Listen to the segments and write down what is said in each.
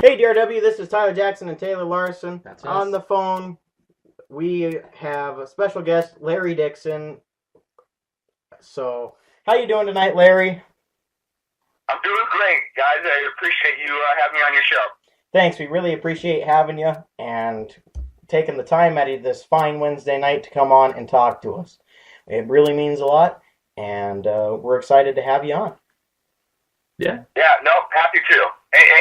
Hey DRW, this is Tyler Jackson and Taylor Larson. That's On us. the phone, we have a special guest, Larry Dixon. So, how you doing tonight, Larry? I'm doing great, guys. I appreciate you having me on your show. Thanks, we really appreciate having you and taking the time out of this fine Wednesday night to come on and talk to us. It really means a lot, and we're excited to have you on. Yeah. Yeah, no, happy to.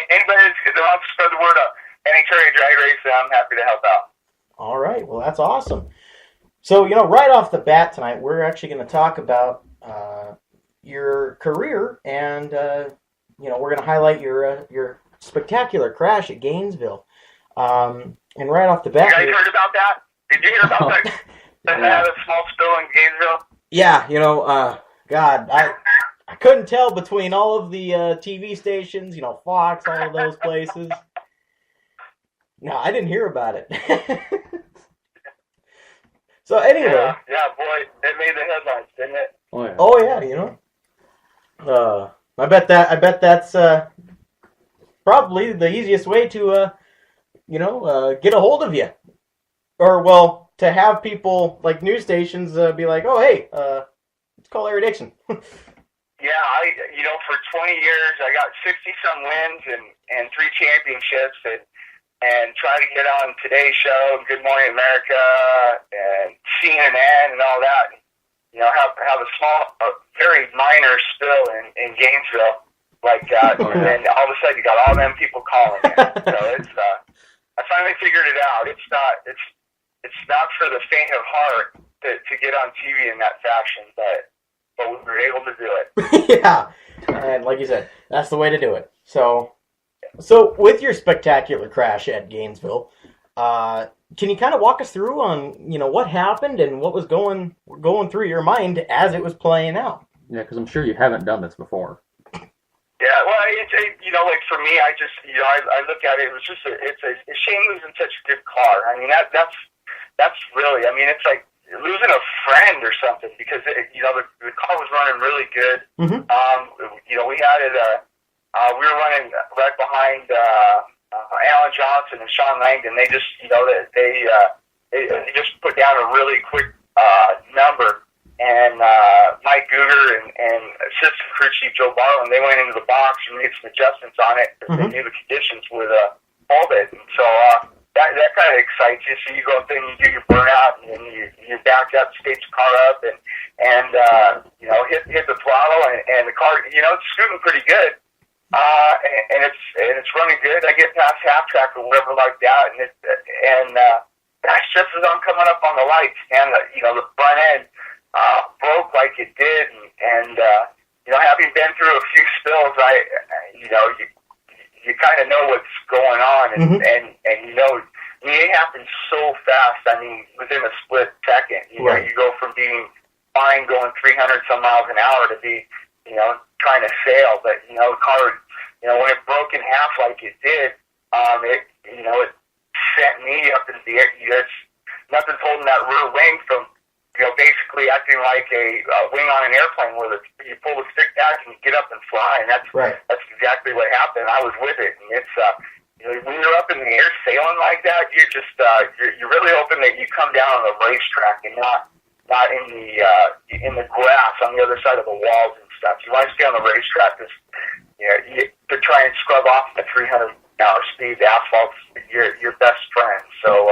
Anybody that wants to spread the word of NHRA drag race, I'm happy to help out. All right, well, that's awesome. So, right off the bat tonight, we're actually going to talk about your career, and we're going to highlight your spectacular crash at Gainesville. And right off the bat, you guys heard about that? Did you hear about that? That had a small spill in Gainesville. Yeah, God, I couldn't tell between all of the TV stations, Fox, all of those places. No, I didn't hear about it. So anyway. Yeah, boy, it made the headlines, didn't it? Oh yeah, I bet that's probably the easiest way to get a hold of you, or to have people like news stations be like, oh hey, let's call Larry Dixon. Yeah, for 20 years I got 60-some wins and 3 championships and try to get on Today's Show, Good Morning America, and CNN and all that. Have a small, very minor spill in Gainesville like that, and then all of a sudden you got all them people calling it. So it's I finally figured it out. It's not for the faint of heart to get on TV in that fashion, but we were able to do it. Yeah, and like you said, that's the way to do it. So with your spectacular crash at Gainesville, can you kind of walk us through on what happened and what was going through your mind as it was playing out? Yeah, because I'm sure you haven't done this before. Yeah, well, like for me, I just I look at it. It was just it's a shame losing such a good car. I mean that's really, it's like losing a friend or something, because the car was running really good. Mm-hmm. We had it. We were running right behind Alan Johnson and Sean Langdon. They just they just put down a really quick number, and Mike Guger and assistant crew chief Joe Barlin, they went into the box and made some adjustments on it because they knew the conditions would hold it. And so that kind of excites you. So you go up there and you do your burnout, and then you back up, skate the car up, and hit the throttle, and the car, it's scooting pretty good. And it's running good. I get past half track or whatever like that, and gosh, just as I'm coming up on the lights, and the front end broke like it did, and having been through a few spills, you kind of know what's going on, and it happens so fast. I mean, within a split second, you go from being fine going 300 some miles an hour to be, trying to sail. But the car, when it broke in half like it did, it sent me up into the air. Nothing's holding that rear wing from, basically acting like a wing on an airplane, where you pull the stick back and you get up and fly, and that's exactly what happened. I was with it, and it's when you're up in the air sailing like that, you're just you're really hoping that you come down on the racetrack and not in the grass on the other side of the walls and stuff. You want to stay on the racetrack because to try and scrub off the 300 hour speed. The asphalt's your best friend. So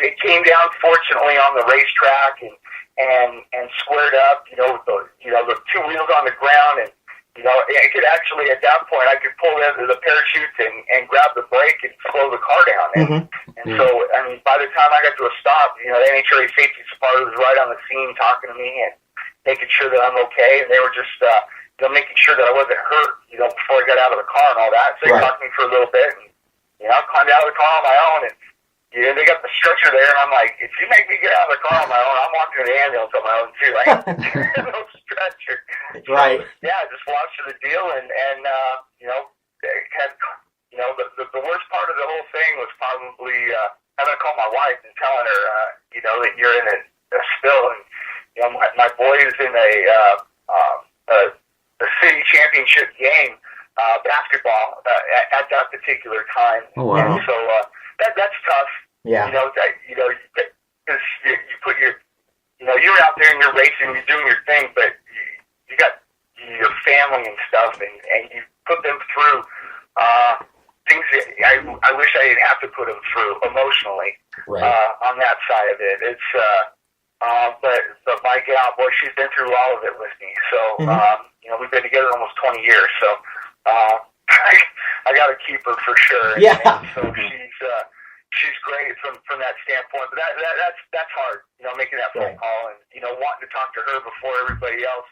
it came down fortunately on the racetrack and squared up. The 2 wheels on the ground, and I could actually, at that point, I could pull the parachutes and grab the brake and slow the car down. And so, by the time I got to a stop, the NHRA safety supplier was right on the scene talking to me and making sure that I'm okay. And they were just, making sure that I wasn't hurt, before I got out of the car and all that. So they talked to me for a little bit, and, I climbed out of the car on my own, and they got the stretcher there, and I'm like, if you make me get out of the car on my own, I'm walking to the ambulance on my own too. I ain't no stretcher. Right. So, yeah, just walked through the deal, and had, the worst part of the whole thing was probably having to call my wife and telling her, that you're in a spill, and my boy is in a city championship game basketball at that particular time. Oh, wow. And so that's tough. Yeah. Because you put you're out there and you're racing, you're doing your thing, but you got your family and stuff, and you put them through things that I wish I didn't have to put them through emotionally. Right. On that side of it, it's but my gal, boy, she's been through all of it with me. So we've been together almost 20 years. So I got to keep her for sure. Yeah. And so she's great from that standpoint. But that's hard. Making that phone call and wanting to talk to her before everybody else.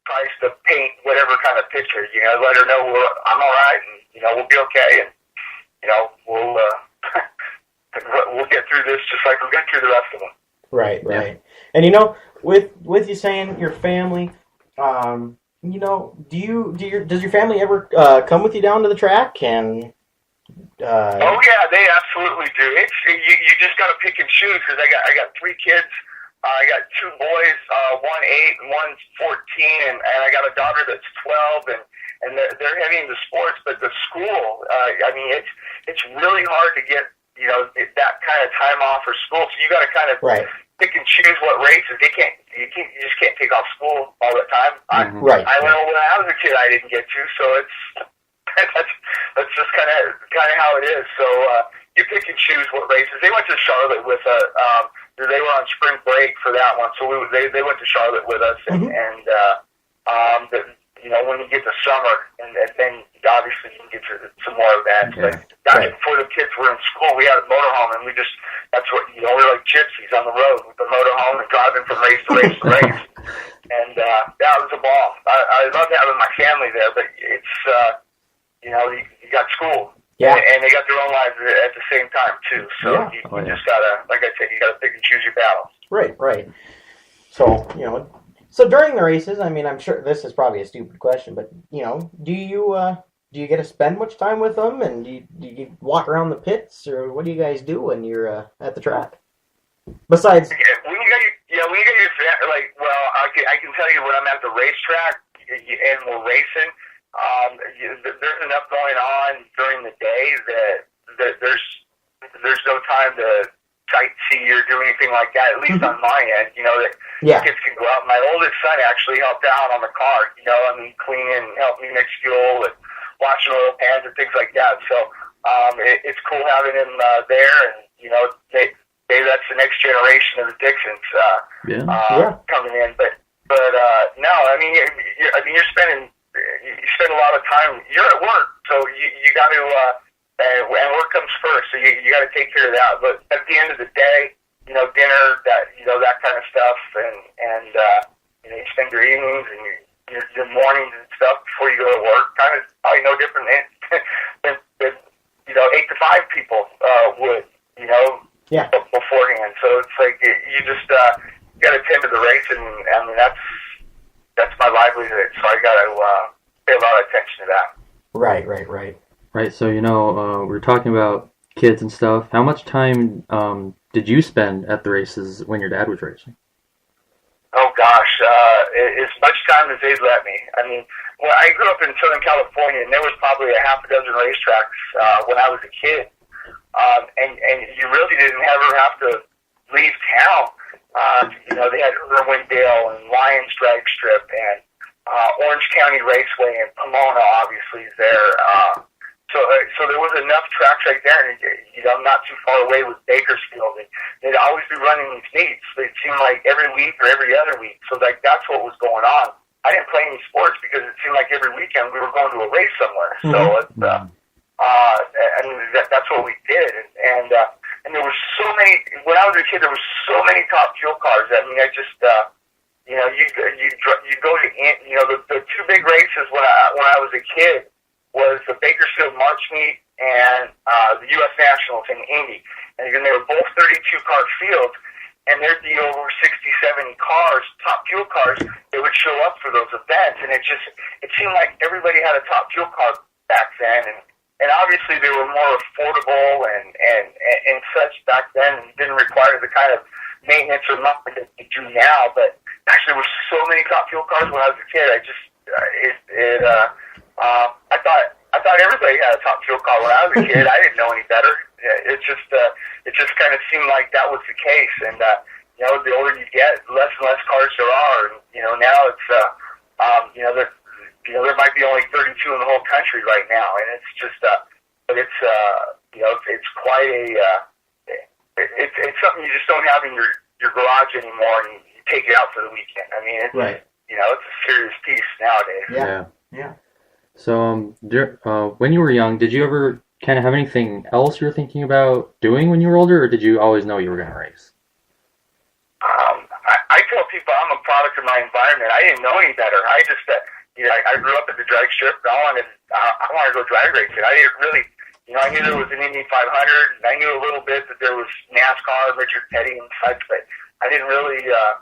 Tries to paint whatever kind of picture. Let her know I'm all right, and we'll be okay, and we'll we'll get through this just like we'll get through the rest of them. Right. And with you saying your family, does your family ever come with you down to the track and? Oh yeah, they absolutely do. It's you just got to pick and choose because I got 3 kids. I got 2 boys, one 8 and one 14, and I got a daughter that's 12, and they're heavy into sports. But the school, it's really hard to get that kind of time off for school. So you got to kind of pick and choose what races. You just can't take off school all the time. When I was a kid, I didn't get to, so it's that's just kind of how it is. So you pick and choose what races. They went to Charlotte with they were on spring break for that one, so they went to Charlotte with us, and when you get to summer, and then obviously you can get to some more events. But before the kids were in school, we had a motorhome, and that's what we're like gypsies on the road with the motorhome and driving from race to race to race, and that was a ball. I love having my family there, but it's you got school. Yeah. And they got their own lives at the same time, too. So you just got to, like I said, you got to pick and choose your battles. Right. So, so during the races, I'm sure this is probably a stupid question, but, do you get to spend much time with them? And do you walk around the pits? Or what do you guys do when you're at the track? Besides... When you got your I can tell you when I'm at the racetrack and we're racing, there's enough going on during the day that there's no time to sightsee or do anything like that, at least on my end, that kids can go out. My oldest son actually helped out on the car, cleaning, helped me mix fuel and washing oil pans and things like that. So it's cool having him there, and, that's the next generation of the Dixons coming in. But no, you're spending... You spend a lot of time. You're at work, so you got to, and work comes first. So you got to take care of that. But at the end of the day, dinner, that kind of stuff, and you spend your evenings and your mornings and stuff before you go to work. Kind of probably no different than 8 to 5 people would, beforehand. So it's like you just got to tend to the race, and that's my livelihood, so I got to pay a lot of attention to that. Right, so, we're talking about kids and stuff. How much time did you spend at the races when your dad was racing? Oh, gosh, as much time as they'd let me. I grew up in Southern California, and there was probably a half a dozen racetracks when I was a kid. And you really didn't ever have to leave town. They had Irwindale and Lions Drag Strip and Orange County Raceway and Pomona obviously is there. So there was enough tracks right there, and I'm not too far away with Bakersfield. And they'd always be running these meets. It seemed like every week or every other week. So that's what was going on. I didn't play any sports because it seemed like every weekend we were going to a race somewhere. So that's what we did. And there were so many. When I was a kid, there were so many Top Fuel cars. You go to the 2 big races when I was a kid was the Bakersfield March Meet and the U.S. Nationals in Indy, and they were both 32-car fields, and there'd be over 60, 70 cars, Top Fuel cars, that would show up for those events, and it seemed like everybody had a Top Fuel car back then, and obviously they were more affordable and such back then, and didn't require the kind of maintenance or nothing that you do now. But actually, there were so many Top Fuel cars when I was a kid. I thought everybody had a top fuel car when I was a kid. I didn't know any better. It just kind of seemed like that was the case. And the older you get, less and less cars there are. And now it's there might be only 32 in the whole country right now, and it's just but it's it's quite a it's something you just don't have in your garage anymore, and you take it out for the weekend. I mean, it's Right. It's a serious piece nowadays. Yeah. So, when you were young, did you ever kind of have anything else you were thinking about doing when you were older, or did you always know you were going to race? I tell people I'm a product of my environment. I didn't know any better. I just, I grew up at the drag strip. I wanted to go drag racing. I didn't really, I knew there was an Indy 500, and I knew a little bit that there was NASCAR, Richard Petty, and such, but I didn't really, a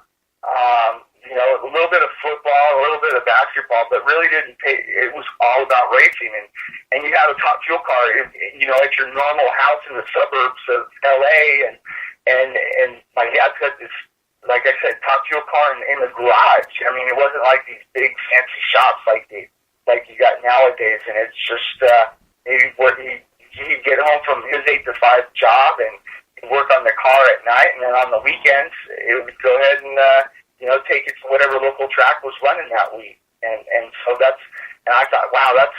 little bit of football, a little bit of basketball, but really didn't pay. It was all about racing, and you had a top fuel car, at your normal house in the suburbs of LA, and my dad got this, like I said, top fuel car in the garage. I mean, it wasn't like these big fancy shops like you got nowadays, and it's just he'd get home from his 8 to 5 job and work on the car at night, and then on the weekends it would go ahead and take it to whatever local track was running that week. And so and I thought, wow, that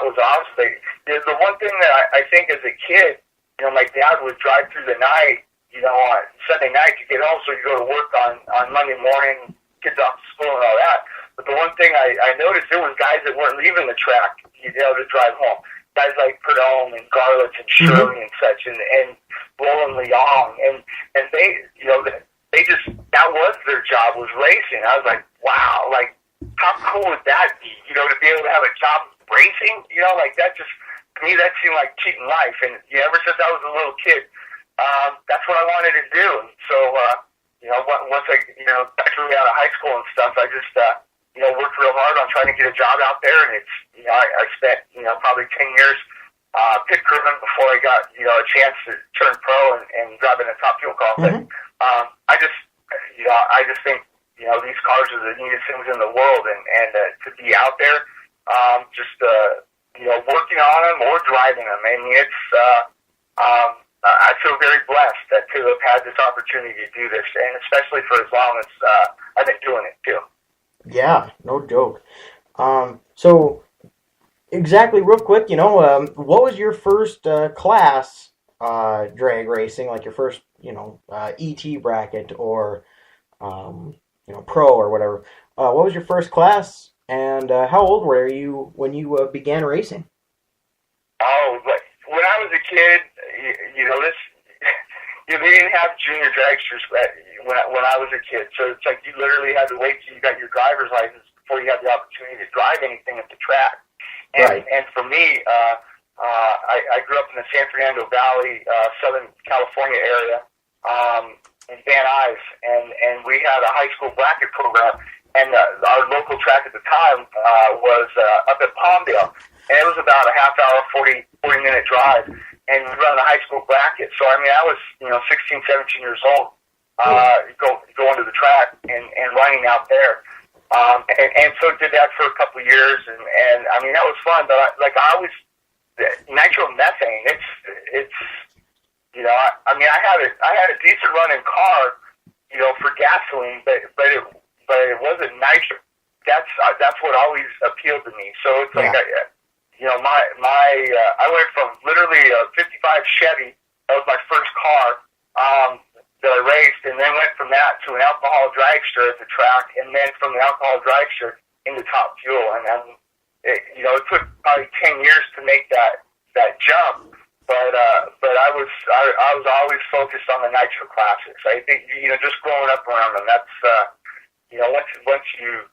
was awesome. The one thing that I think as a kid, my dad would drive through the night, on Sunday night to get home so you go to work on Monday morning, kids off to school and all that. But the one thing I noticed, there was guys that weren't leaving the track, to drive home. Guys like Perdome and Garlitz and Shirley and such, and Roland Leong, and they, they just, that was their job, was racing. I was like, wow, like, how cool would that be, to be able to have a job racing, like that just, to me, that seemed like cheating life. And ever since I was a little kid, that's what I wanted to do. And so, once I, graduated out of high school and stuff, I just, worked real hard on trying to get a job out there. And it's, I spent, probably 10 years, pit crewing before I got, a chance to turn pro and drive in a top fuel car. But, I just think, these cars are the neatest things in the world, and to be out there, working on them or driving them. I mean, it's, I feel very blessed to have had this opportunity to do this, and especially for as long as I've been doing it too. Yeah, no joke. So exactly, real quick, what was your first class drag racing, like your first, ET bracket or pro or whatever? What was your first class, and how old were you when you began racing? Oh, but when I was a kid, they didn't have junior dragsters when I was a kid. So it's like you literally had to wait till you got your driver's license before you had the opportunity to drive anything at the track. And, and for me, I grew up in the San Fernando Valley, Southern California area, in Van Nuys, and we had a high school bracket program. And our local track at the time was up at Palmdale, and it was about a half hour, 40-minute drive, and we run the high school bracket. So, I mean, I was, 16, 17 years old, going to the track and running out there. And so did that for a couple of years, and I mean, that was fun, but I always, nitromethane, it's, I mean, I had a decent running car, for gasoline, but it wasn't nitro. That's what always appealed to me. So it's like, I went from literally a 55 Chevy, that was my first car, that I raced, and then went from that to an alcohol dragster at the track, and then from the alcohol dragster into top fuel. And then, it took probably 10 years to make that jump. But I was always focused on the nitro classics. I think, just growing up around them, that's, once you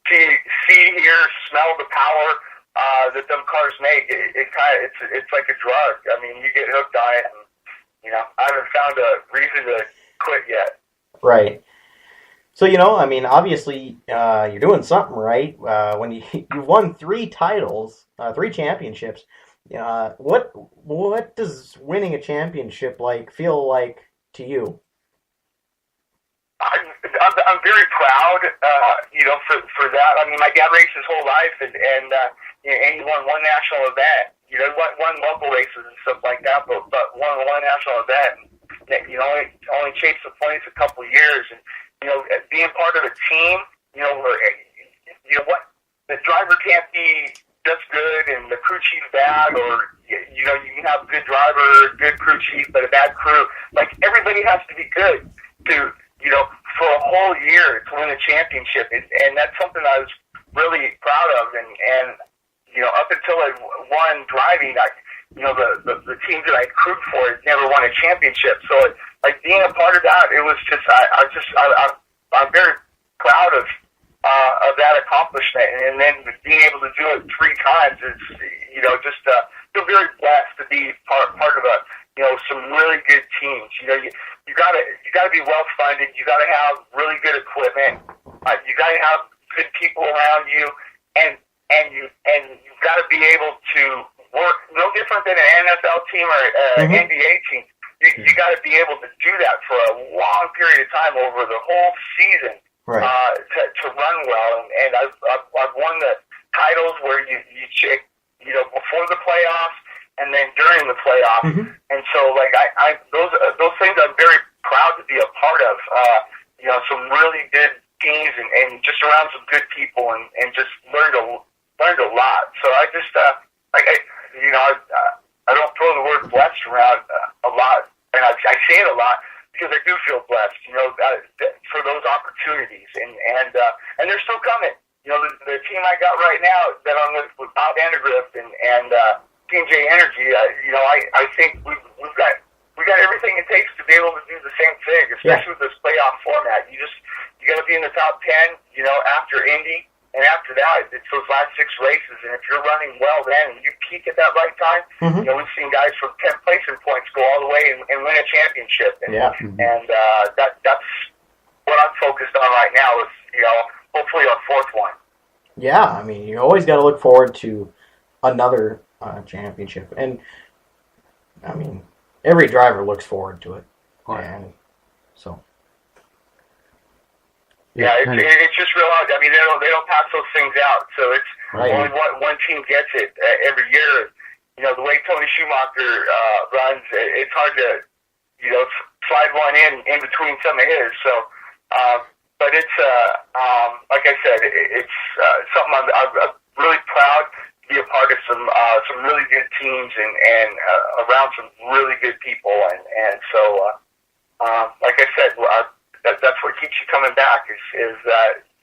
see, hear, smell the power that them cars make, it's like a drug. I mean, you get hooked on it, and I haven't found a reason to quit yet. Right. So I mean, obviously, you're doing something right. When you've won 3 titles, 3 championships. What does winning a championship feel like to you? I'm very proud, for that. I mean, my dad raced his whole life, and and you won one national event. You know, won local races and stuff like that, but won one national event. You know, only chased the points a couple of years, and you know, being part of a team, you know, where you know what, the driver can't be just good and the crew chief bad, or you know, you can have a good driver, good crew chief, but a bad crew. Like, everybody has to be good to, you know, for a whole year to win a championship, and that's something I was really proud of. And you know, up until I won driving, you know, the teams that I crewed for had never won a championship. So, like, being a part of that, it was just, I'm very proud of that accomplishment. And then being able to do it 3 times is, you know, just feel very blessed to be part of a, you know, some really good teams. You know, you gotta be well funded. You gotta have really good equipment. You gotta have good people around you, and you've got to be able to work, no different than an NFL team or an NBA team. You got to be able to do that for a long period of time over the whole season, right. To run well. And I've won the titles where you check, you know, before the playoffs and then during the playoffs. And so, like, I those things I'm very proud to be a part of. You know, some really good teams and just around some good people, and just learned a lot. So I just, you know, I don't throw the word blessed around a lot, and I say it a lot because I do feel blessed, you know, for those opportunities, and they're still coming. You know, the team I got right now that I'm with Bob Vandergrift and Team J Energy, you know, I think we've got everything it takes to be able to do the same thing, especially with this playoff format. You got to be in the top 10, you know, after Indy. And after that, it's those last 6 races. And if you're running well then, and you peak at that right time, you know, we've seen guys from 10th place in points go all the way and win a championship. And, that's what I'm focused on right now is, you know, hopefully our 4th one. Yeah, I mean, you always got to look forward to another championship. And, I mean, every driver looks forward to it. And so... Yeah, it's just real hard. I mean, they don't pass those things out, so it's only one team gets it every year. You know, the way Tony Schumacher runs, it's hard to, you know, slide one in between some of his. So, but it's like I said, it's something I'm really proud to be a part of. Some really good teams and around some really good people, and so like I said, that's what keeps you coming back is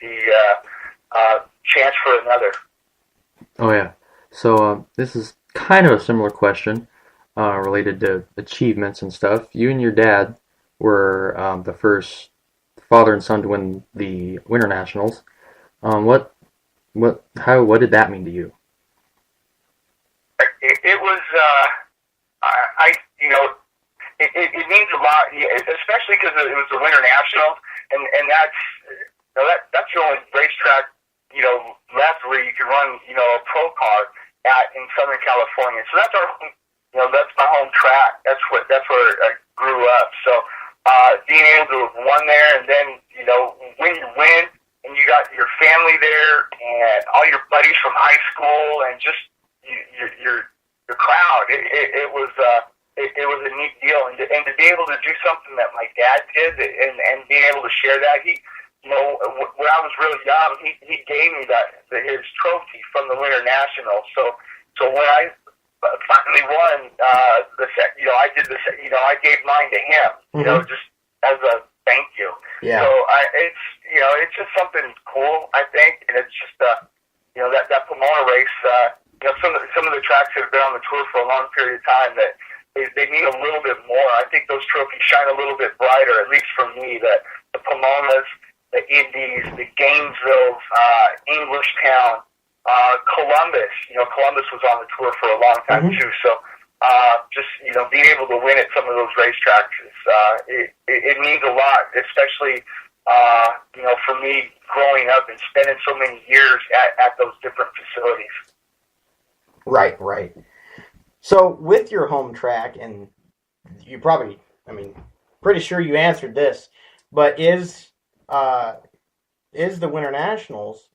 the chance for another. Oh yeah. So this is kind of a similar question related to achievements and stuff. You and your dad were the first father and son to win the Winter Nationals. What did that mean to you? It was you know. It means a lot, especially because it was the Winter Nationals, and that's the only racetrack, you know, left where you can run, you know, a pro car at in Southern California. So that's that's my home track. That's where I grew up. So being able to have won there, and then, you know, when you win and you got your family there and all your buddies from high school and just your crowd, it was. It was a neat deal, and to be able to do something that my dad did, and being able to share that, you know, when I was really young, he gave me his trophy from the Winter Nationals. So when I finally won, you know, I did you know, I gave mine to him, you know, just as a thank you. Yeah. So it's, you know, it's just something cool, I think, and it's just you know, that Pomona race, you know, some of the tracks that have been on the tour for a long period of time that. They need a little bit more. I think those trophies shine a little bit brighter, at least for me. The Pomonas, the Indies, the Gainesvilles, Englishtown, Columbus. You know, Columbus was on the tour for a long time too. So just, you know, being able to win at some of those racetracks is it means a lot, especially you know, for me growing up and spending so many years at those different facilities. Right. So, with your home track, and you probably, I mean, pretty sure you answered this, but is the Winter Nationals,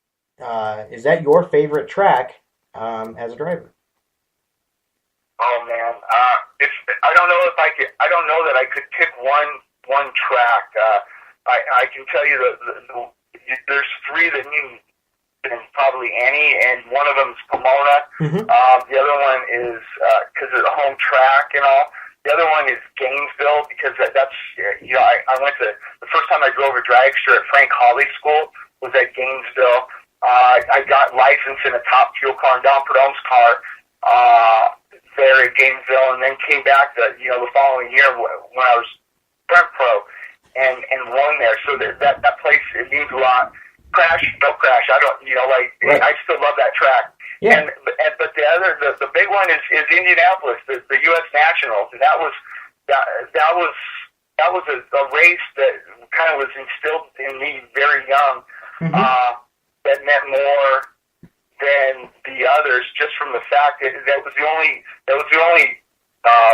is that your favorite track as a driver? Oh man, I don't know if I could. I don't know that I could pick one track. I can tell you there's three that mean probably any, and one of them is Pomona. Mm-hmm. The other one is because of the home track and all. The other one is Gainesville because that's I went to the first time I drove a dragster at Frank Hawley School was at Gainesville. I got licensed in a top fuel car and Don Perdome's car there at Gainesville, and then came back the following year when I was Sprint Pro and won there. So that place, it means a lot. Crash, no crash. I don't, Right. I still love that track. Yeah. But the big one is Indianapolis, the U.S. Nationals, and that was a race that kind of was instilled in me very young. Mm-hmm. That meant more than the others, just from the fact that was the only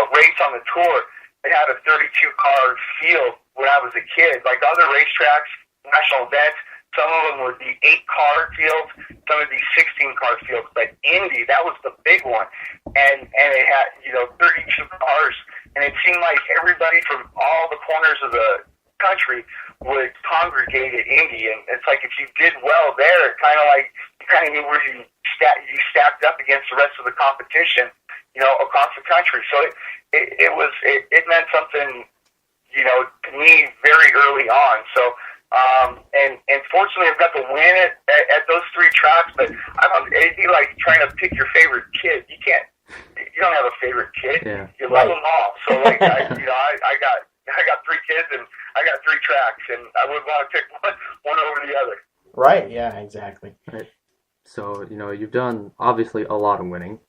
race on the tour that had a 32 car field when I was a kid. Like other racetracks, national events, some of them would be 8-car fields, some would be 16-car fields. But Indy, that was the big one, and it had 32 cars, and it seemed like everybody from all the corners of the country would congregate at Indy, and it's like if you did well there, it kind of knew where you stacked up against the rest of the competition, across the country. So it meant something, to me very early on. So. And fortunately, I've got to win it at those three tracks. But it'd be like trying to pick your favorite kid. You don't have a favorite kid. Yeah. You love them all. So like I got three kids and I got three tracks, and I wouldn't want to pick one over the other. Right. Yeah. Exactly. Right. So you've done obviously a lot of winning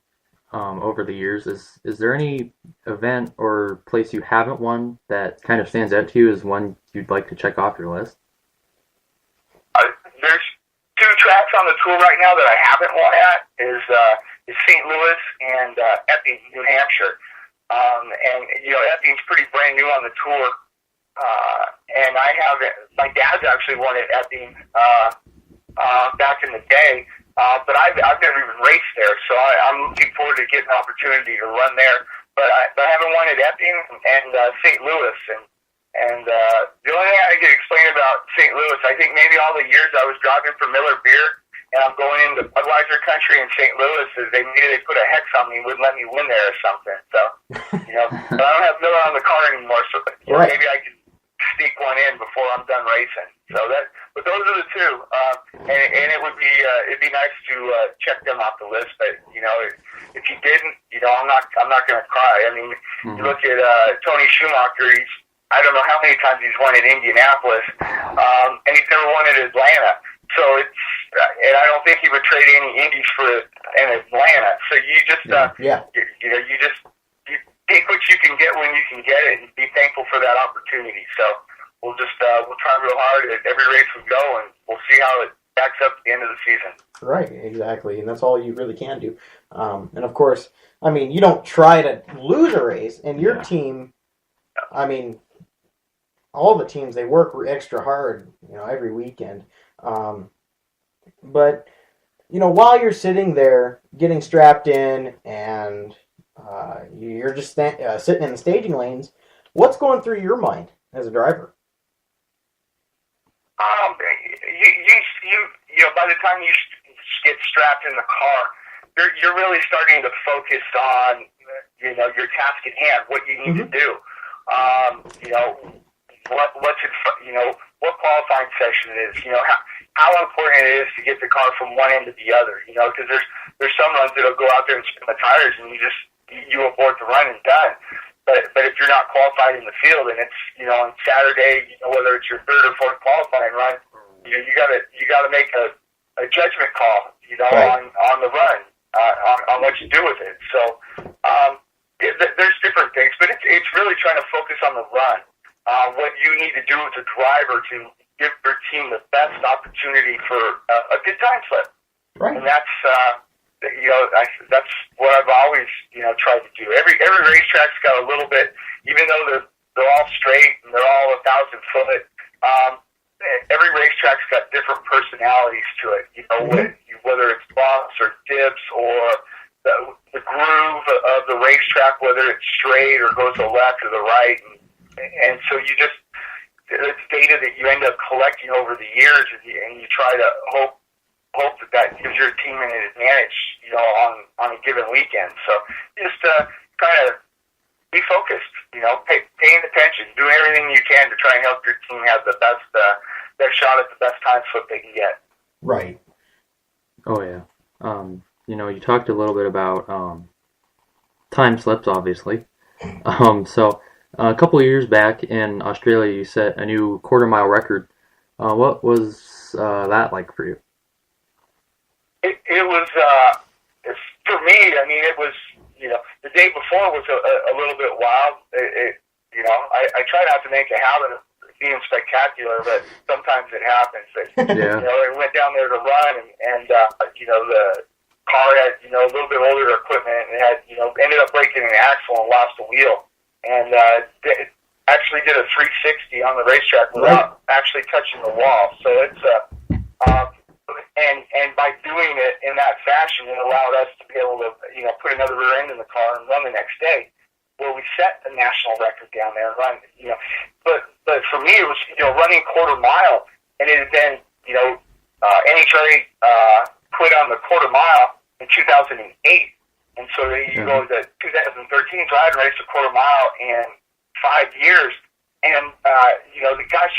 over the years. Is there any event or place you haven't won that kind of stands out to you as one you'd like to check off your list? There's two tracks on the tour right now that I haven't won at is St. Louis and Epping, New Hampshire. And Epping's pretty brand new on the tour, and I haven't. My dad's actually won at Epping back in the day, but I've never even raced there, so I'm looking forward to getting an opportunity to run there. But I haven't won at Epping and St. Louis, and the only thing I can explain about St. Louis, I think maybe all the years I was driving for Miller Beer, and I'm going into Budweiser country in St. Louis, is they put a hex on me and wouldn't let me win there or something. So, but I don't have Miller on the car anymore, so right. Maybe I can sneak one in before I'm done racing. So but those are the two, and it would be it'd be nice to check them off the list. But if you didn't, I'm not going to cry. I mean, You look at Tony Schumacher. I don't know how many times he's won at Indianapolis, and he's never won at Atlanta. So and I don't think he would trade any Indies for an Atlanta. So you just, you take what you can get when you can get it, and be thankful for that opportunity. So we'll try real hard at every race we go, and we'll see how it backs up at the end of the season. Right, exactly, and that's all you really can do. And of course, I mean, you don't try to lose a race, and your team, I mean, all the teams, they work extra hard, every weekend. But, while you're sitting there getting strapped in and you're just sitting in the staging lanes, what's going through your mind as a driver? By the time you get strapped in the car, you're really starting to focus on, your task at hand, what you need to do. What's in what qualifying session it is, how important it is to get the car from one end to the other, because there's some runs that'll go out there and spin the tires and you abort the run and done. But if you're not qualified in the field and it's, on Saturday, whether it's your third or fourth qualifying run, you gotta make a judgment call, right. on the run, on what you do with it. So, there's different things, but it's really trying to focus on the run. What you need to do as a driver to give your team the best opportunity for a good time slip. Right. And that's what I've always tried to do. Every racetrack's got a little bit, even though they're all straight and they're all 1,000 foot. every racetrack's got different personalities to it. Whether it's bumps or dips or the groove of the racetrack, whether it's straight or goes to the left or the right, and so it's data that you end up collecting over the years, and you try to hope that gives your team an advantage, on a given weekend. So just kind of be focused, paying attention, doing everything you can to try and help your team have the best shot at the best time slip they can get. Right. Oh yeah. You talked a little bit about time slips, obviously. So a couple of years back in Australia, you set a new quarter-mile record. What was that like for you? It was, for me, it was, the day before was a little bit wild. I try not to make a habit of being spectacular, but sometimes it happens. Yeah. I went down there to run, and the car had, a little bit older equipment, and had, ended up breaking an axle and lost a wheel. And actually did a 360 on the racetrack without actually touching the wall. So it's and by doing it in that fashion, it allowed us to be able to put another rear end in the car and run the next day, where we set the national record down there and run. But for me it was running quarter mile, and it had been NHRA put on the quarter mile in 2008. And so you go to 2013, so I hadn't raced a quarter mile in 5 years. And,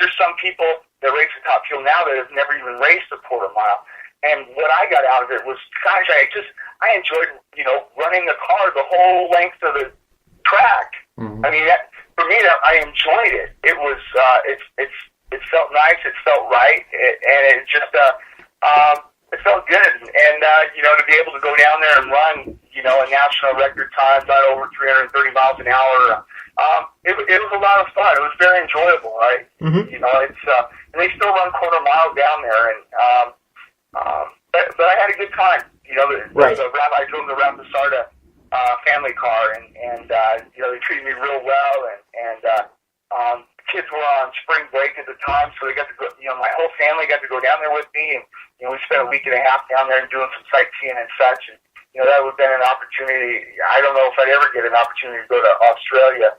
there's some people that race the top fuel now that have never even raced a quarter mile. And what I got out of it was, gosh, I enjoyed, running the car the whole length of the track. Mm-hmm. For me, I enjoyed it. It was, it felt nice, it felt right, and it just, it felt good. And, to be able to go down there and run, a national record time, not over 330 miles an hour, it was a lot of fun. It was very enjoyable, right? Mm-hmm. And they still run quarter mile down there, and but I had a good time. I drove the Rapisarda family car, and they treated me real well, and kids were on spring break at the time, so they got to go. My whole family got to go down there with me, and we spent a week and a half down there and doing some sightseeing and such. And that would have been an opportunity. I don't know if I'd ever get an opportunity to go to Australia.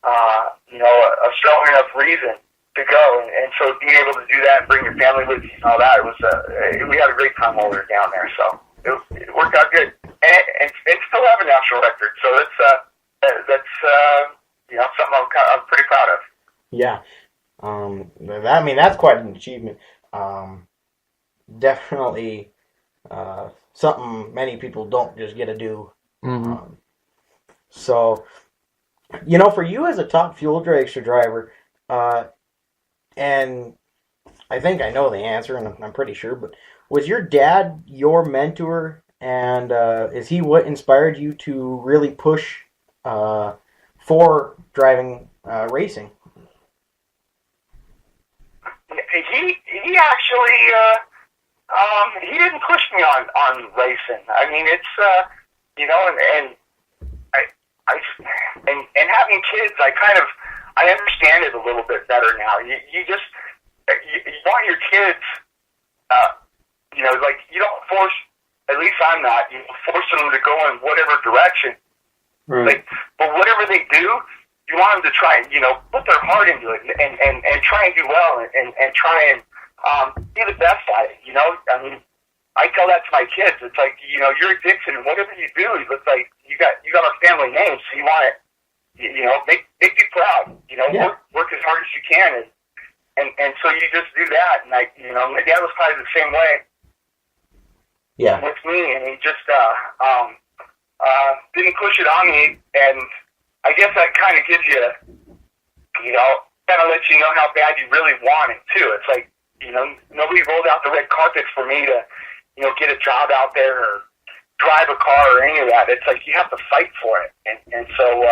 A strong enough reason to go, and so being able to do that and bring your family with you and all that, we had a great time while we were down there. So it worked out good, and still have a national record. So that's something I'm pretty proud of. Yeah. That's quite an achievement. Definitely something many people don't just get to do. Mm-hmm. So, for you as a top fuel dragster driver, and I think I know the answer, and I'm pretty sure, but was your dad your mentor, and is he what inspired you to really push for driving racing? He actually he didn't push me on racing. And having kids, I understand it a little bit better now. You want your kids, you don't force. At least I'm not. You force them to go in whatever direction. Right. But whatever they do, you want them to try and put their heart into it and try and do well and try and be the best at it. I tell that to my kids. It's like, you're a Dixon, and whatever you do, it's like you got our family name, so you want it, make you proud. Work as hard as you can, and so you just do that. And my dad was probably the same way. Yeah. With me, and he just didn't push it on me, and I guess that kind of gives you, kind of lets you know how bad you really want it too. It's like, nobody rolled out the red carpet for me to, get a job out there or drive a car or any of that. It's like you have to fight for it, and so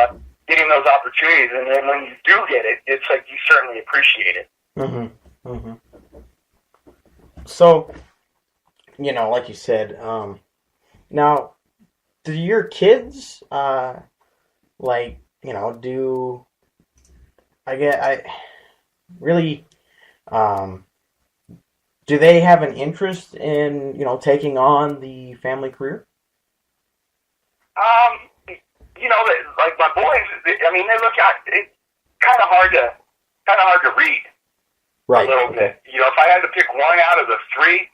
getting those opportunities, and then when you do get it, it's like you certainly appreciate it. Mm-hmm. Mm-hmm. So, like you said, now, do your kids, do they have an interest in, taking on the family career? Like my boys, I mean, they look at it kind of hard to read Right. a little Okay. bit. If I had to pick one out of the three,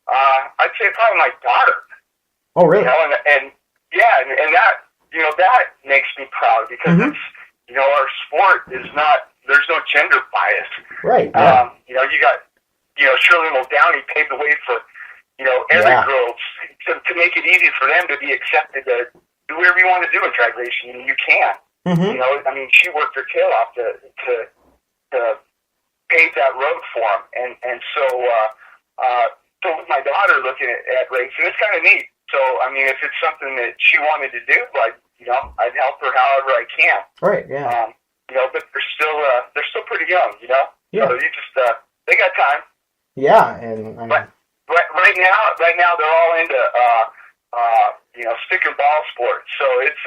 I'd say probably my daughter. Oh, really? And that that makes me proud because Mhm. it's our sport is not, there's no gender bias. Right. Yeah. You got Shirley Muldowney paved the way for every Yeah. girl to make it easy for them to be accepted to do whatever you want to do in drag racing, and you can. Mhm. I mean, she worked her tail off to pave that road for them, and so with my daughter looking at racing, it's kind of neat. So I mean, if it's something that she wanted to do, like I'd help her however I can. Right. Yeah. But they're still pretty young, Yeah. So you just they got time. Yeah. And I mean, But right now they're all into stick and ball sports. So it's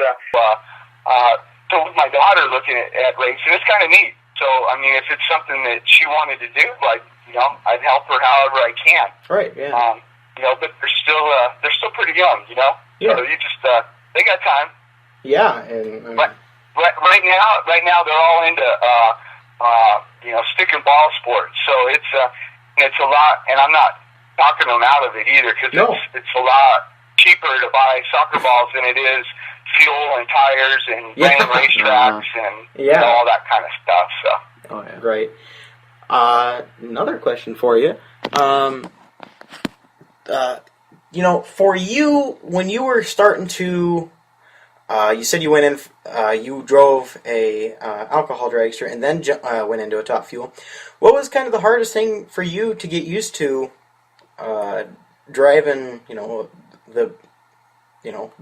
so with my daughter looking at racing, it's kind of neat. So I mean, if it's something that she wanted to do, like I'd help her however I can. right. Yeah. But they're still pretty young, Yeah. So you just they got time. Yeah. And I mean, But right now they're all into stick and ball sports. So it's a lot, and I'm not talking them out of it either because No. it's a lot cheaper to buy soccer balls than it is fuel and tires and Yeah. random racetracks and Yeah. all that kind of stuff. So Oh yeah. right. Another question for you. For you, when you were starting to, you said you went in, you drove a alcohol dragster and then went into a top fuel. What was kind of the hardest thing for you to get used to driving, the,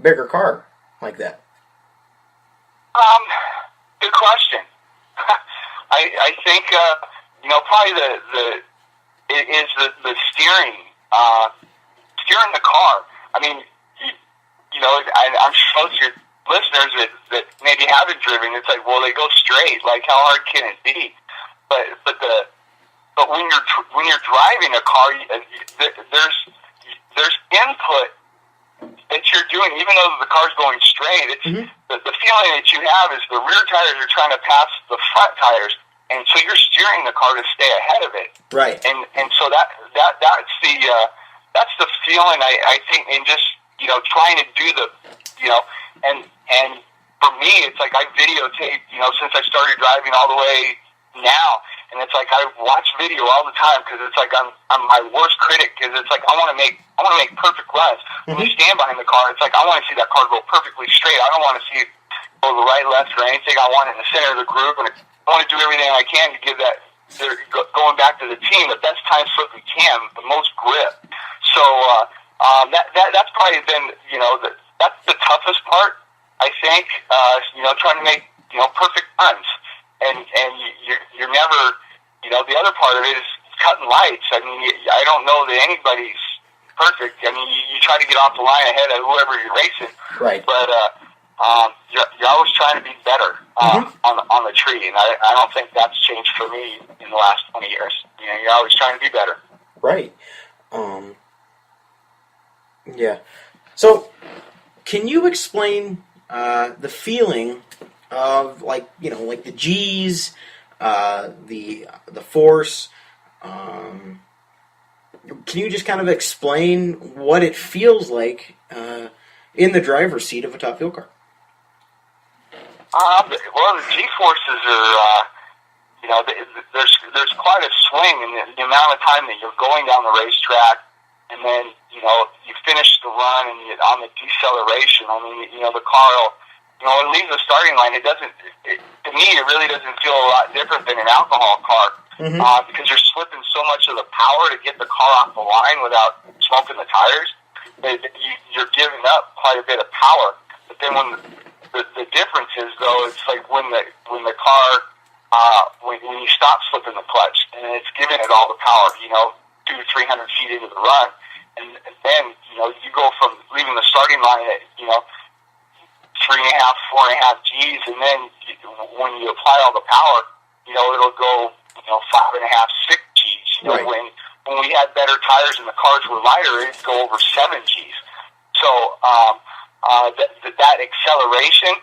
bigger car like that? good question. I think probably the steering. Steering the car. I mean, I'm sure most of your listeners that maybe haven't driven, it's like, well, they go straight. Like, how hard can it be? But when you're driving a car, there's input that you're doing, even though the car's going straight. It's the feeling that you have is the rear tires are trying to pass the front tires, and so you're steering the car to stay ahead of it. Right. And so that's the feeling I think, in just trying to do and for me it's like I videotape since I started driving all the way now, and it's like I watch video all the time because it's like I'm my worst critic because it's like I want to make perfect runs. When you stand behind the car, it's like I want to see that car go perfectly straight. I don't want to see it go to the right, left, or anything. I want it in the center of the groove, and I want to do everything I can to give that. Going back to the team, the best time slip we can, the most grip. So that's probably been that's the toughest part. I think trying to make perfect runs, and you're never the other part of it is cutting lights. I mean, I don't know that anybody's perfect. I mean, you try to get off the line ahead of whoever you're racing, Right. but you're always trying to be better on the tree, and I don't think that's changed for me in the last 20 years. You're always trying to be better. Right. Yeah. So, can you explain the feeling of like the G's, the force? Can you just kind of explain what it feels like in the driver's seat of a top fuel car? Well, the G-forces are, there's quite a swing in the amount of time that you're going down the racetrack, and then, you finish the run and you're on the deceleration. I mean, the car will, when it leaves the starting line, to me, it really doesn't feel a lot different than an alcohol car, because you're slipping so much of the power to get the car off the line without smoking the tires, that you're giving up quite a bit of power. But then when the difference is, though, it's like when the car, when you stop slipping the clutch, and it's giving it all the power, 200-300 feet into the run, and then, you go from leaving the starting line at, 3.5, 4.5 G's, and then when you apply all the power, it'll go, 5.5, 6 G's, Right. when when we had better tires and the cars were lighter, it'd go over 7 Gs. So that acceleration,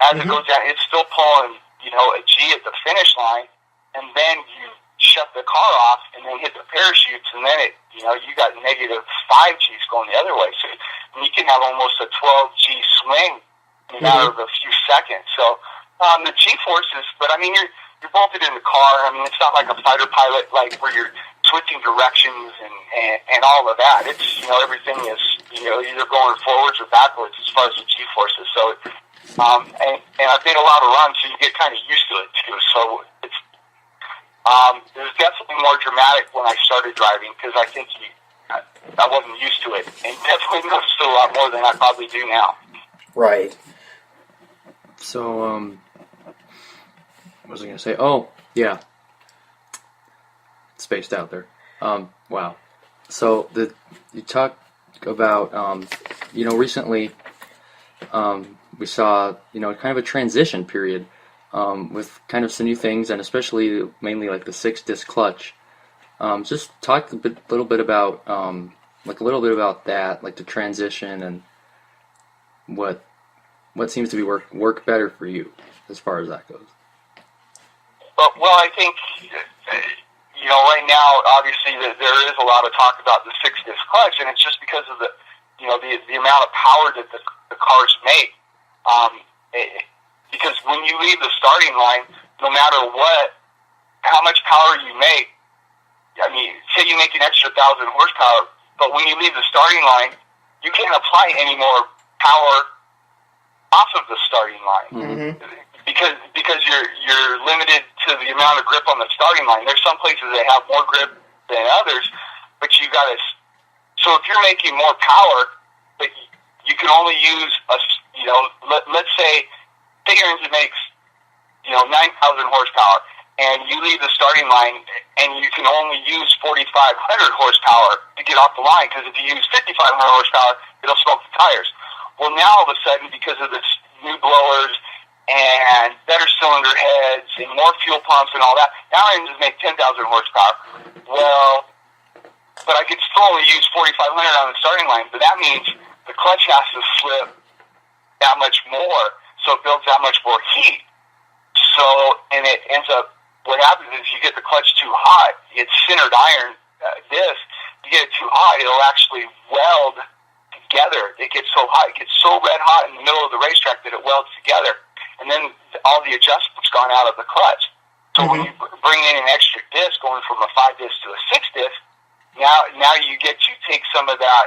as it goes down, it's still pulling, a G at the finish line, and then you shut the car off and then hit the parachutes, and then you got negative 5 Gs going the other way. So you can have almost a 12 G swing in a matter of a few seconds. So the G-forces, but I mean, you're bolted in the car. I mean, it's not like a fighter pilot, like where you're switching directions and all of that. It's, everything is, either going forwards or backwards as far as the G-forces. So, and I've made a lot of runs, so you get kind of used to it too. So it was definitely more dramatic when I started driving, because I think I wasn't used to it, and definitely noticed it a lot more than I probably do now. Right. So, what was I going to say? Oh, yeah. Spaced out there. Wow. So, you talk about, recently, we saw, kind of a transition period, with kind of some new things, and especially mainly like the 6-disc clutch. Just talk a little bit about that, like the transition, and what seems to be work better for you as far as that goes. Well, I think, right now, obviously, there is a lot of talk about the 6-disc clutch, and it's just because of the amount of power that the cars make. Because when you leave the starting line, no matter how much power you make, I mean, say you make an extra 1,000 horsepower, but when you leave the starting line, you can't apply any more power off of the starting line. Because you're limited to the amount of grip on the starting line. There's some places that have more grip than others, but you got to. So if you're making more power, but you can only use let's say your engine makes 9,000 horsepower, and you leave the starting line, and you can only use 4,500 horsepower to get off the line, because if you use 5,500 horsepower, it'll smoke the tires. Well, now all of a sudden, because of this new blowers and better cylinder heads and more fuel pumps and all that, now engines make 10,000 horsepower. Well, but I could still only use 4,500 on the starting line, but that means the clutch has to slip that much more, so it builds that much more heat. So, and it ends up, what happens is you get the clutch too hot, it's centered iron disc, you get it too hot, it'll actually weld together. It gets so hot, it gets so red hot in the middle of the racetrack that it welds together. And then all the adjustment's gone out of the clutch. So when you bring in an extra disc, going from a 5-disc to a 6-disc, now you get to take some of that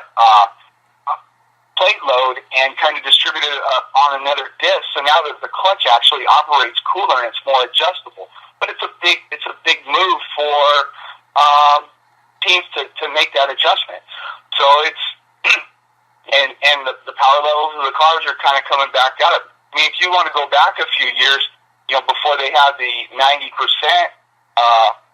plate load and kind of distribute it on another disc. So now that the clutch actually operates cooler and it's more adjustable. But it's a big move for teams to make that adjustment. So it's and the power levels of the cars are kind of coming back up. I mean, if you want to go back a few years, before they had the 90%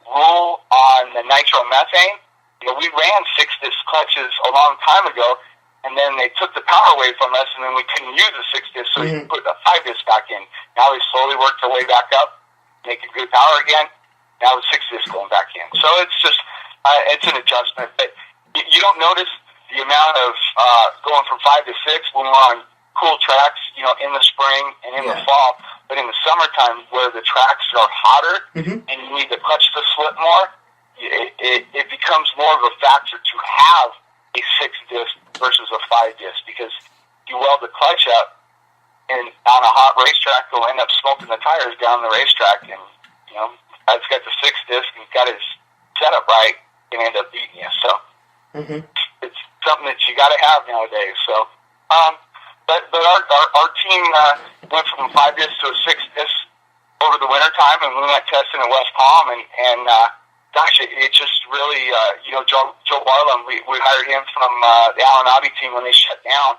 rule on the nitromethane, we ran 6-disc clutches a long time ago, and then they took the power away from us, and then we couldn't use a 6-disc, so you put a 5-disc back in. Now they slowly worked their way back up, making good power again. Now the 6-disc going back in. So it's just, it's an adjustment. But you don't notice the amount of going from 5 to 6 when we're on cool tracks, in the spring and in the fall. But in the summertime, where the tracks are hotter and you need the clutch to slip more, it becomes more of a factor to have a 6-disc versus a 5-disc, because you weld the clutch up, and on a hot racetrack, it'll end up smoking the tires down the racetrack. And it's got the 6-disc and got his setup right, and end up beating you. So it's something that you got to have nowadays. So, but our team went from 5-disc to a 6-disc over the winter time, and we went testing at West Palm, and gosh, it just really, Joe Barlam, we hired him from the Alan Abbey team when they shut down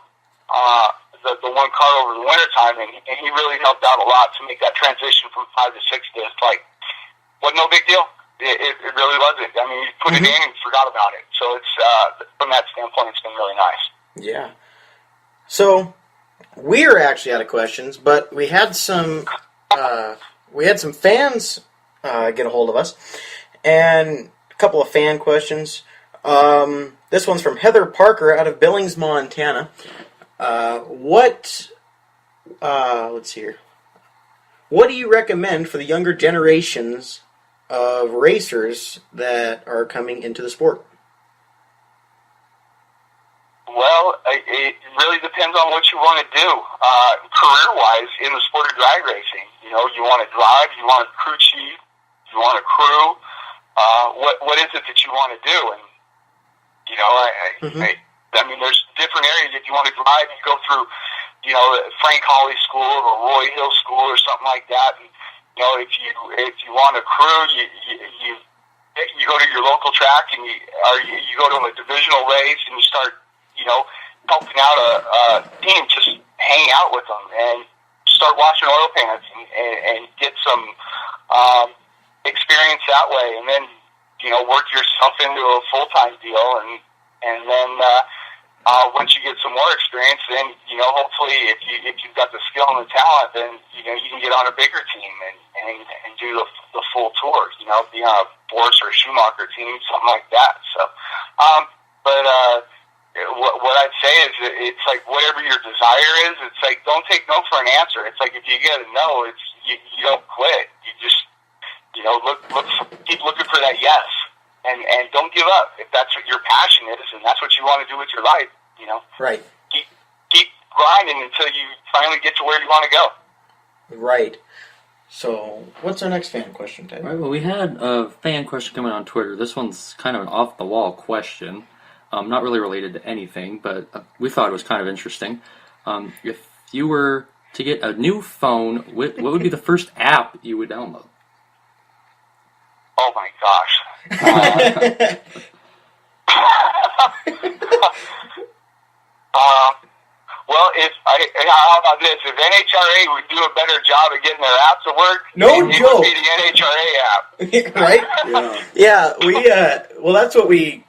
the one car over the winter time, and he really helped out a lot to make that transition from 5 to 6-disc. Like, wasn't no big deal. It really wasn't. I mean, you put it in and forgot about it. So it's from that standpoint, it's been really nice. Yeah. So we're actually out of questions, but we had some fans get a hold of us, and a couple of fan questions. This one's from Heather Parker out of Billings, Montana. Let's see here. What do you recommend for the younger generations of racers that are coming into the sport? Well, it really depends on what you want to do. Career-wise, in the sport of drag racing, you want to drive, you want to crew chief, you want to crew. What is it that you want to do? And I mean, there's different areas. If you want to drive, you go through, Frank Hawley School or Roy Hill School or something like that. And if you want to crew, you go to your local track and you go to a divisional race and you start helping out a team, just hang out with them and start washing oil pans and get some experience that way, and then work yourself into a full-time deal, and then once you get some more experience, then hopefully if you've got the skill and the talent, then you can get on a bigger team and do the full tour, be on a Boris or a Schumacher team, something like that. So what I'd say is it's like whatever your desire is, it's like don't take no for an answer. It's like if you get a no, it's you don't quit. You just keep looking for that yes, and don't give up if that's what your passion is and that's what you want to do with your life. Right. Keep grinding until you finally get to where you want to go. Right. So, what's our next fan question, Ted? Right, well, we had a fan question coming on Twitter. This one's kind of an off-the-wall question. Not really related to anything, but we thought it was kind of interesting. If you were to get a new phone, what would be the first app you would download? Oh my gosh. Well, how about this? If NHRA would do a better job of getting their apps to work, it would be the NHRA app. Right? Yeah. Well, that's what we've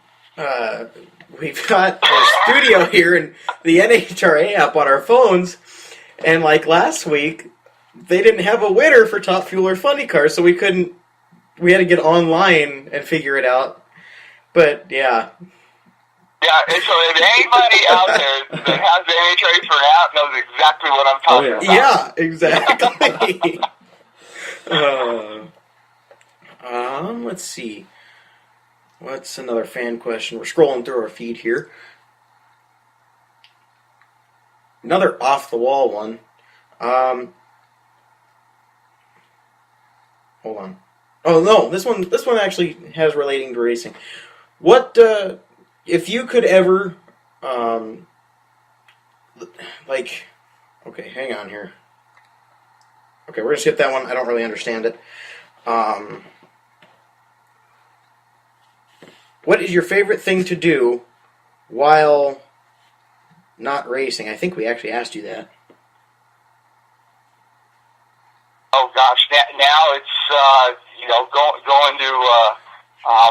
got a studio here and the NHRA app on our phones, and like last week, they didn't have a winner for Top Fuel or Funny Car, so we had to get online and figure it out. But yeah. Yeah, and so if anybody out there that has the NHRA for an app knows exactly what I'm talking about. Yeah, exactly. Let's see. What's another fan question? We're scrolling through our feed here. Another off-the-wall one. Hold on. Oh no, this one actually has relating to racing. What if you could ever okay, hang on here. Okay, we're gonna skip that one. I don't really understand it. What is your favorite thing to do while not racing? I think we actually asked you that. Oh gosh, now it's going to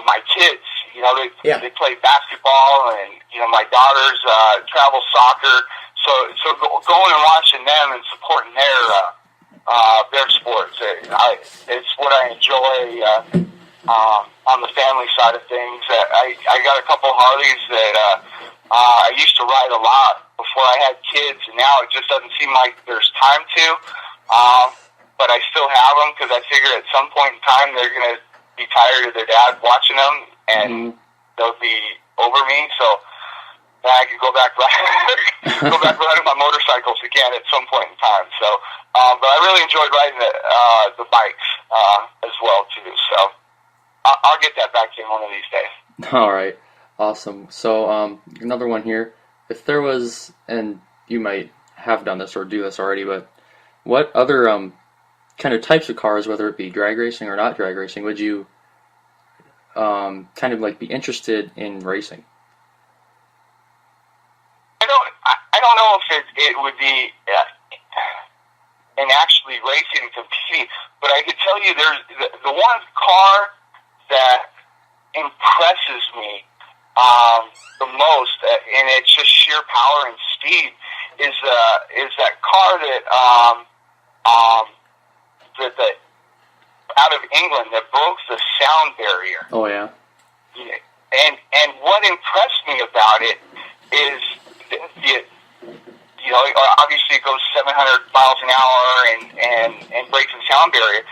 my kids. They play basketball, and my daughters travel soccer. So going and watching them and supporting their sports. It's what I enjoy on the family side of things. I got a couple Harleys that I used to ride a lot before I had kids, and now it just doesn't seem like there's time to. But I still have them because I figure at some point in time they're going to be tired of their dad watching them, and they'll be over me. So I can go back riding my motorcycles again at some point in time. So, but I really enjoyed riding the bikes as well too. So I'll get that back in one of these days. All right, awesome. So another one here. If there was, and you might have done this or do this already, but what other kind of types of cars, whether it be drag racing or not drag racing, would you kind of like be interested in racing? I don't know if it would be in actually racing and competing, but I can tell you there's the one car that impresses me the most, and it's just sheer power and speed, is that car that out of England that broke the sound barrier. Oh yeah. And what impressed me about it is obviously it goes 700 miles an hour and breaks the sound barrier,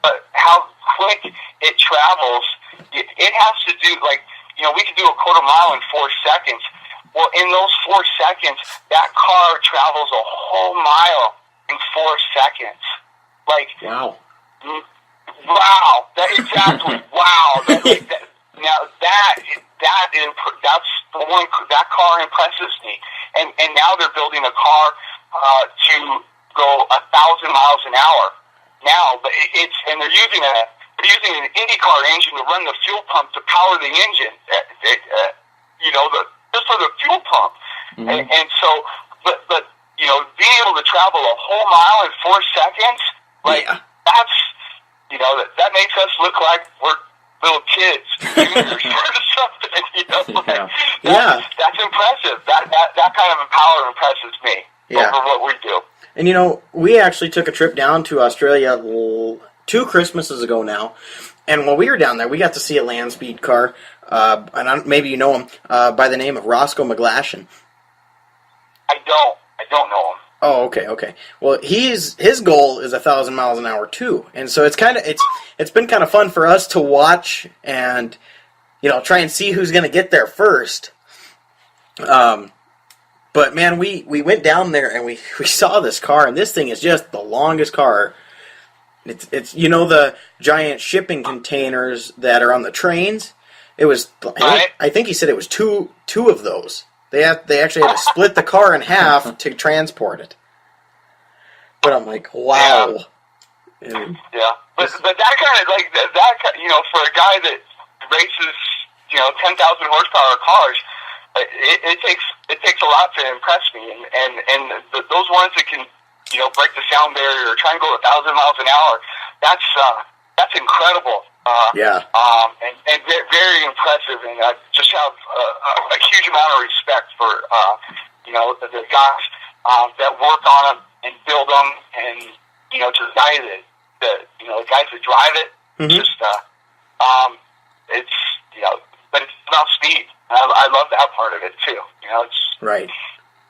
but how quick it travels, it has to do, like, we can do a quarter mile in 4 seconds. Well, in those 4 seconds, that car travels a whole mile in 4 seconds. Like, wow. Wow, exactly. Wow. That's the one, that car impresses me. And now they're building a car to go 1,000 miles an hour now, but they're using an IndyCar engine to run the fuel pump to power the engine. Just for the fuel pump. Mm-hmm. And so, but being able to travel a whole mile in 4 seconds, like, that's, that makes us look like we're little kids, juniors, or something. That's impressive. That kind of power impresses me over what we do. And we actually took a trip down to Australia 2 Christmases ago now, and while we were down there, we got to see a land speed car, and maybe you know him, by the name of Roscoe McGlashan. I don't know him. Oh, okay. Well, his goal is 1,000 miles an hour too, and so it's been kind of fun for us to watch and try and see who's going to get there first. But man, we went down there and we saw this car, and this thing is just the longest car. It's the giant shipping containers that are on the trains. It was, I think he said it was two of those. They actually had to split the car in half to transport it. But I'm like, wow. Yeah. But that kind of, like, for a guy that races, 10,000 horsepower cars, it takes a lot to impress me. And those ones that can, break the sound barrier or try and go 1,000 miles an hour, that's incredible. And very impressive, and I just have a huge amount of respect for the guys that work on them and build them, and to the guys the guys that drive it. Mm-hmm. Just it's but it's about speed. I love that part of it too. It's right.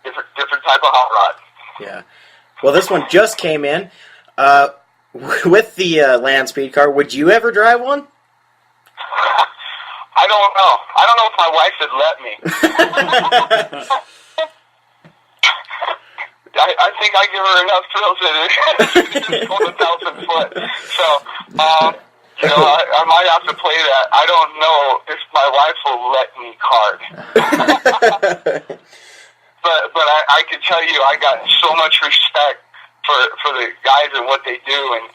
Different type of hot rod. Yeah. Well, this one just came in. With the land speed car, would you ever drive one? I don't know. I don't know if my wife would let me. I think I give her enough thrills that it's going 1,000 foot. So, I might have to play that. I don't know if my wife will let me kart. But I can tell you, I got so much respect for the guys and what they do, and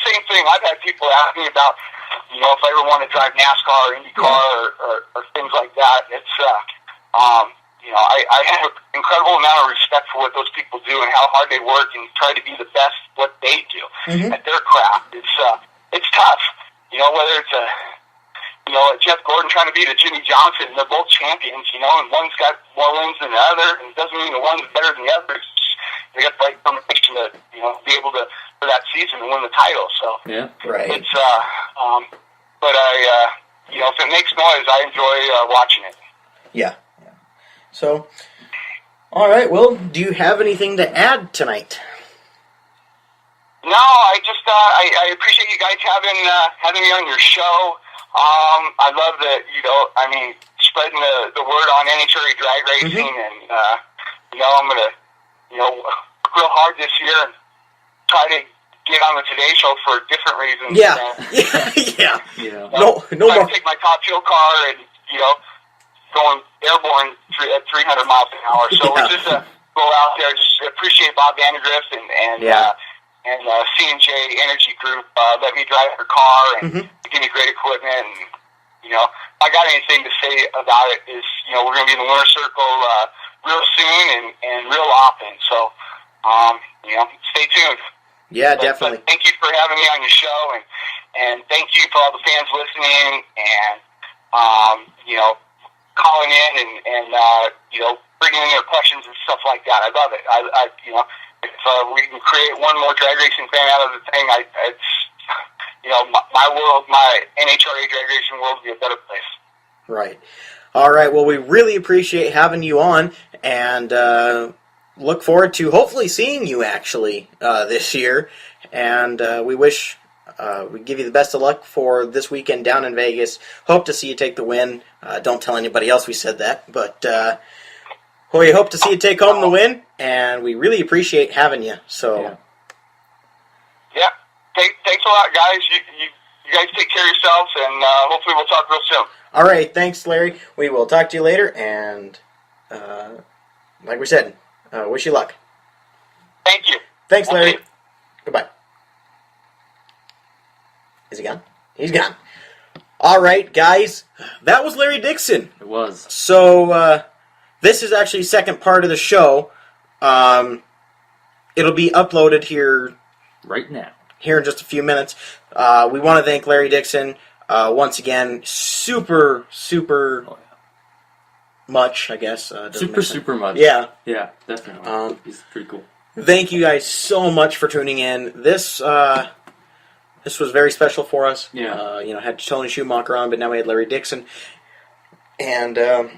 same thing. I've had people ask me about, if I ever want to drive NASCAR or IndyCar or things like that. It's I have an incredible amount of respect for what those people do and how hard they work and try to be the best what they do at their craft. It's tough, whether it's a Jeff Gordon trying to beat a Jimmy Johnson. They're both champions, and one's got more wins than the other, and it doesn't mean the one's better than the other. They got the right combination to, be able to, for that season, to win the title. So, right. It's, but if it makes noise, I enjoy watching it. Yeah. So, all right. Well, do you have anything to add tonight? No, I just I appreciate you guys having me on your show. I love that spreading the word on NHRA drag racing, and I'm gonna work real hard this year and try to get on the Today Show for different reasons. Yeah. No more. Take my top fuel car and going airborne at 300 miles an hour. So we just go out there. Just appreciate Bob Vandergrift and C&J Energy Group let me drive her car and give me great equipment. And if I got anything to say about it is we're going to be in the winner circle real soon and real often. So stay tuned. Yeah, definitely. But thank you for having me on your show, and thank you for all the fans listening and calling in and bringing in their questions and stuff like that. I love it. If we can create one more drag racing fan out of the thing, it's my world, my NHRA drag racing world, would be a better place. Right. All right. Well, we really appreciate having you on, and look forward to hopefully seeing you actually this year. And we give you the best of luck for this weekend down in Vegas. Hope to see you take the win. Don't tell anybody else we said that, but we hope to see you take home the win, and we really appreciate having you. So. Yeah. Thanks a lot, guys. You guys take care of yourselves, and hopefully we'll talk real soon. All right, thanks, Larry. We will talk to you later, and like we said, wish you luck. Thank you. Thanks, Larry. Okay. Goodbye. Is he gone? He's gone. All right, guys, that was Larry Dixon. It was. So this is actually the second part of the show. It'll be uploaded here Right now. Here in just a few minutes. We want to thank Larry Dixon once again. Super much, I guess. Super much. Yeah. Yeah, definitely. He's pretty cool. Thank you guys so much for tuning in. This was very special for us. Yeah. Had Tony Schumacher on, but now we had Larry Dixon. And it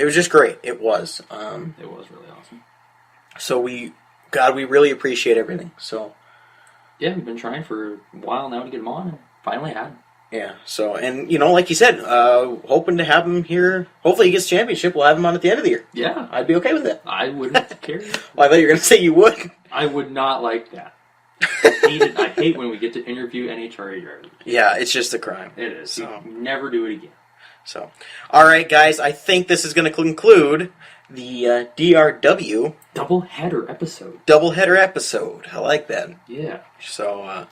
was just great. It was. It was really awesome. So we really appreciate everything. So yeah, we've been trying for a while now to get him on, and finally had him. yeah. So and like you said, hoping to have him here. Hopefully he gets the championship. We'll have him on at the end of the year. Yeah, I'd be okay with that. I wouldn't care. Well, I thought you were going to say you would. I would not like that. I hate when we get to interview NHRA drivers. Yeah, it's just a crime. It is. So. You never do it again. So, all right, guys. I think this is going to conclude the DRW Doubleheader episode. doubleheader episode. I like that. Yeah. So,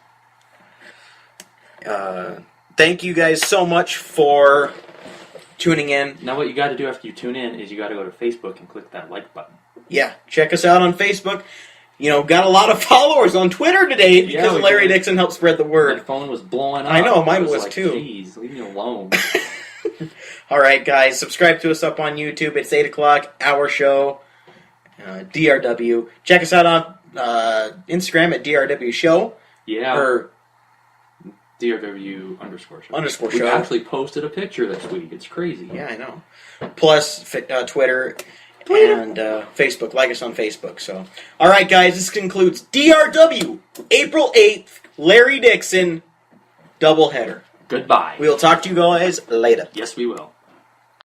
thank you guys so much for tuning in. Now what you got to do after you tune in is you got to go to Facebook and click that like button. Yeah, check us out on Facebook. Got a lot of followers on Twitter today because Larry Dixon helped spread the My word. phone was blowing up. I know, mine I was like, too. Jeez, leave me alone. All right, guys, subscribe to us up on YouTube. It's 8 o'clock, our show, DRW. Check us out on Instagram at DRW Show. Yeah. Or DRW _show. _show. We actually posted a picture this week. It's crazy. Yeah, I know. Plus Twitter and Facebook. Like us on Facebook. So, all right, guys, this concludes DRW, April 8th, Larry Dixon, doubleheader. Goodbye. We'll talk to you guys later. Yes, we will.